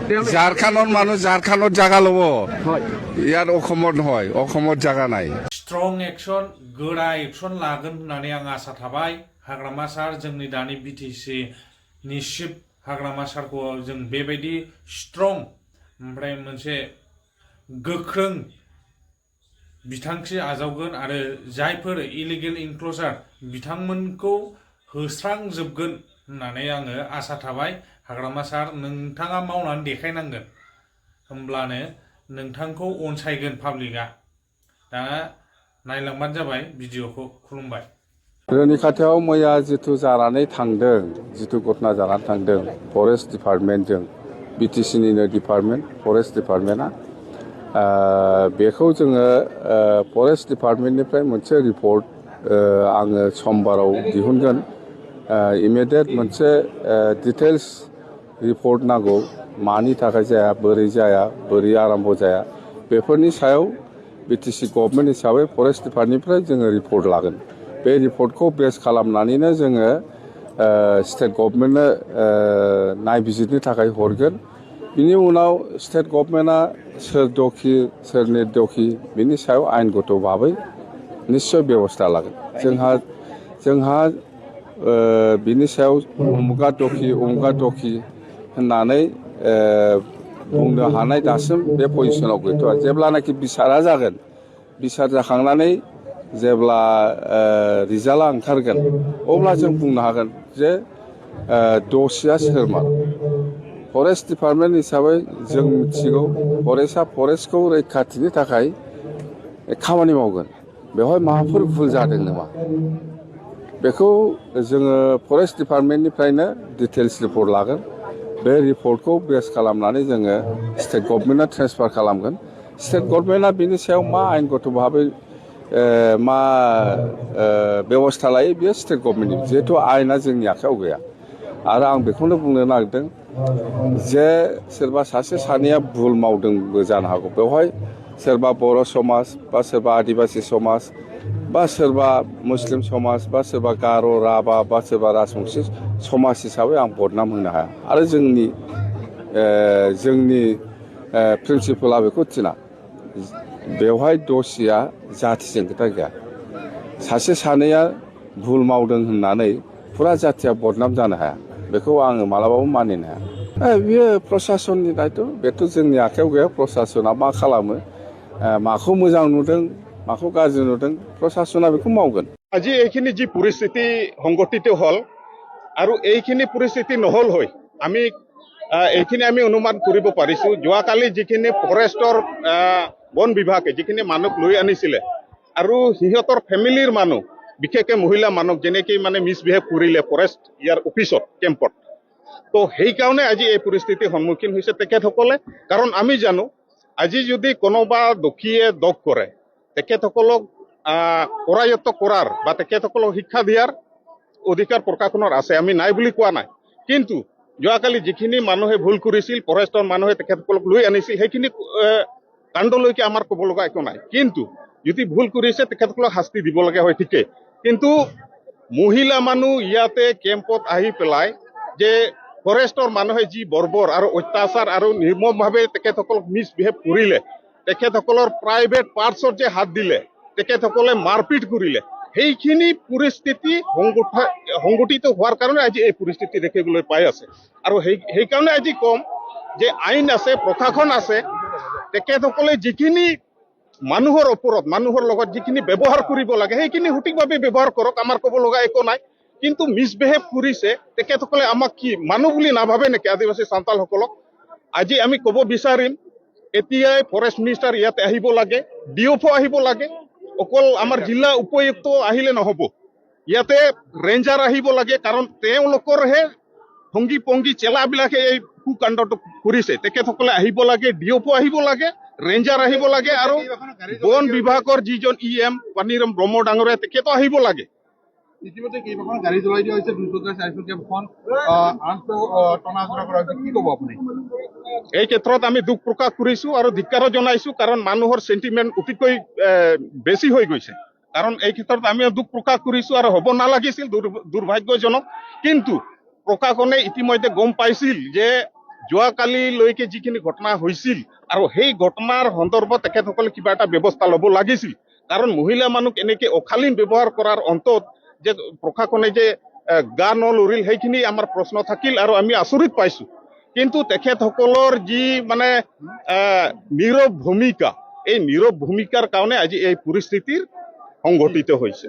ঝাৰখণ্ডৰ মানুহ ঝাৰখণ্ডত জাগা ল'ব ইয়াত অসমত নহয় অসমত জাগা নাই स्ट्रं एक्शन गोरा एक्शन लागोन होननानै आं आसा थाबाय हाग्रामा सार जोंनि दानि बिटिसि नि चिफ हाग्रामा सारखौ जों बेबायदि स्ट्रं ओमफ्राय मोनसे गोख्रों बिथांखि आजावगोन आरो जायफोर इलिगेल इनक्ल'जार बिथांमोनखौ होस्रांजोबगोन होननानै आङो आसा थाबाय हाग्रामा सार नोंथाङा मावनानै देखायनांगोन होमब्लानो नोंथांखौ अनसायगोन पाब्लिकआ दा नायलांबानो जाबाय भिडिअखौ खुलुमबाय जोंनि खाथियाव मैया जिथु जानानै थांदों जिथु घटना जानानै थांदों फरेस्ट डिपार्टमेन्टजों बिटिसिनिनो डिपार्टमेन्ट फरेस्ट डिपार्टमेन्टआ बेखौ जोङो फरेस्ट डिपार्टमेन्टनिफ्राय मोनसे रिपर्ट आङो समबाराव दिहुनगोन इमिडियेट मोनसे डिटेल्स रिपर्ट नांगौ मानि थाखाय जाया बोरै आराम्भ जाया बेफोरनि सायाव बिटिसि गभर्नमेन्ट हिसाबै फरेस्ट डिपार्टमेन्टनिफ्राय जोङो रिपर्ट लागोन बे रिपर्टखौ बेस खालामनानैनो जोङो स्टेट गभर्नमेन्टनो नायबिजिरनो थाखाय हरगोन बिनि उनाव स्टेट गभर्नमेन्टआ सोर दखि सोर निर्दखि बिनि सायाव आयेनगत भाबै निस्सय बेबस्था लागोन जोंहा बिनि सायाव उमुगा दखि होननानै बुंनो हानाय दासिम बे पजिसनाव गैथ'आ जेब्लानाखि बिसारा जागोन बिसार जाखांनानै जेब्ला रिजाल्टआ ओंखारगोन अब्ला जों बुंनो हागोन जे दसिया सोरमोन फरेस्ट डिपार्टमेन्ट हिसाबै जों मिथिगौ फरेस्टआ फरेस्टखौ रैखाथिनि थाखाय खामानि मावगोन बेवहाय माबाफोर भुल जादों नामा बेखौ जोङो फरेस्ट डिपार्टमेन्टनिफ्रायनो डिटेल्स रिपर्ट लागोन बे रिपर्टखौ बेस खालामनानै जोङो स्टेट गभर्नमेन्टआ ट्रेन्सफार खालामगोन स्टेट गभर्नमेन्टआ बिनि सायाव मा आयेनगत भाबै मा बेबस्था लायो बेयो स्टेट गभर्नमेन्टनि जिहेथु आयेना जोंनि आखायाव गैया आरो आं बेखौनो बुंनो नागिरदों जे सोरबा सासे सानैया भुल मावदोंबो जानो हागौ बेवहाय सोरबा बर' समाज बा सोरबा आदिबासि समाज बा सोरबा मुस्लिम समाज बा सोरबा गार' राभा बा सोरबा राजबंसि समाज हिसाबै आं बदनाम होनो हाया आरो जोंनि प्रिन्सिपाला बेखौ थिना बेवहाय दसिया जाथिजों खोथा गैया सासे सानैया भुल मावदों होननानै फुरा जाथिया बदनाम जानो हाया बेखौ आङो मालाबाबो मानिनो हाया बियो प्रसासननि दायथ' बेथ' जोंनि आखायाव गैया प्रसासना मा खालामो माखौ मोजां नुदों माखौ गाज्रि नुदों प्रसासना बेखौ मावगोन আজি এইখিনি যি পৰিস্থিতি সংঘটিত হ'ল আৰু এইখিনি পৰিস্থিতি নহ'ল হৈ এইখিনি আমি অনুমান কৰিব পাৰিছোঁ যোৱাকালি যিখিনি ফৰেষ্টৰ বন বিভাগে যিখিনি মানুহ লৈ আনিছিলে আৰু সিহঁতৰ ফেমিলিৰ মানুহ বিশেষকৈ মহিলা মানুহ যেনেকৈ মানে মিছবিহেভ কৰিলে ফৰেষ্ট ইয়াৰ অফিচত কেম্পত তো সেইকাৰণে আজি এই পৰিস্থিতিৰ সন্মুখীন হৈছে তেখেতসকলে কাৰণ আমি জানো আজি যদি কোনোবা দোষীয়ে দোষ কৰে তেখেতসকলক কৰায়ত্ব কৰাৰ বা তেখেতসকলক শিক্ষা দিয়াৰ অধিকাৰ প্ৰশাসনৰ আছে আমি নাই বুলি কোৱা নাই কিন্তু যোৱাকালি যিখিনি মানুহে ভুল কৰিছিল ফৰেষ্টৰ মানুহে তেখেতসকলক লৈ আনিছিল সেইখিনি কাণ্ডলৈকে আমাৰ ক'ব লগা একো নাই কিন্তু যদি ভুল কৰিছে তেখেতসকলক শাস্তি দিব লাগে হয় ঠিকেই কিন্তু মহিলা মানুহ ইয়াতে কেম্পত আহি পেলাই যে ফৰেষ্টৰ মানুহে যি বৰ্বৰ আৰু অত্যাচাৰ আৰু নিৰ্মমভাৱে তেখেতসকলক মিছবিহেভ কৰিলে তেখেতসকলৰ প্ৰাইভেট পাৰ্টছত যে হাত দিলে তেখেতসকলে মাৰপিট কৰিলে সেইখিনি পৰিস্থিতি সংগঠিত হোৱাৰ কাৰণে আজি এই পৰিস্থিতি দেখিবলৈ পাই আছে আৰু সেইকাৰণে আজি কম যে আইন আছে প্ৰশাসন আছে তেখেতসকলে যিখিনি মানুহৰ ওপৰত মানুহৰ লগত যিখিনি ব্যৱহাৰ কৰিব লাগে সেইখিনি সঠিকভাৱে ব্যৱহাৰ কৰক আমাৰ ক'ব লগা একো নাই কিন্তু মিছবিহেভ কৰিছে তেখেতসকলে আমাক কি মানুহ বুলি নাভাবে নেকি আদিবাসী চান্তালসকলক আজি আমি ক'ব বিচাৰিম এতিয়াই ফৰেষ্ট মিনিষ্টাৰ ইয়াতে আহিব লাগে ডিএফও আহিব লাগে অকল আমাৰ জিলা উপায়ুক্ত আহিলে নহ'ব ইয়াতে ৰেঞ্জাৰ আহিব লাগে কাৰণ তেওঁলোকৰহে ভংগী পংগী চেলাবিলাকে এই কুকাণ্ডটো কৰিছে তেখেতসকলে আহিব লাগে ডিএফও আহিব লাগে ৰেঞ্জাৰ আহিব লাগে আৰু বন বিভাগৰ যিজন EM পানীৰাম ব্ৰহ্ম ডাঙৰীয়া তেখেতো আহিব লাগে ইতিমধ্যে কেইবাখন গাড়ী জ্বলাই দিয়া হৈছে দুচকীয়া চাৰিচকীয়া এখন আনটো টনা আজৰা কৰা হৈছে কি ক'ব আপুনি এই ক্ষেত্ৰত আমি দুখ প্ৰকাশ কৰিছো আৰু ধিক্কাৰো জনাইছো কাৰণ মানুহৰ সেন্টিমেন্ট অতিকৈ বেছি হৈ গৈছে কাৰণ এই ক্ষেত্ৰত আমি দুখ প্ৰকাশ কৰিছো আৰু হ'ব নালাগিছিল দুৰ্ভাগ্যজনক কিন্তু প্ৰশাসনে ইতিমধ্যে গম পাইছিল যে যোৱাকালিলৈকে যিখিনি ঘটনা হৈছিল আৰু সেই ঘটনাৰ সন্দৰ্ভত তেখেতসকলে কিবা এটা ব্যৱস্থা ল'ব লাগিছিল। কাৰণ মহিলা মানুহ এনেকে অশালীন ব্যৱহাৰ কৰাৰ অন্তত যে প্ৰশাসনে যে গা নলৰিল সেইখিনি আমাৰ প্ৰশ্ন থাকিল আৰু আমি আচৰিত পাইছো। কিন্তু তেখেতসকলৰ যি মানে নীৰৱ ভূমিকা, এই নীৰৱ ভূমিকাৰ কাৰণে আজি এই পৰিস্থিতিৰ সংঘটিত হৈছে।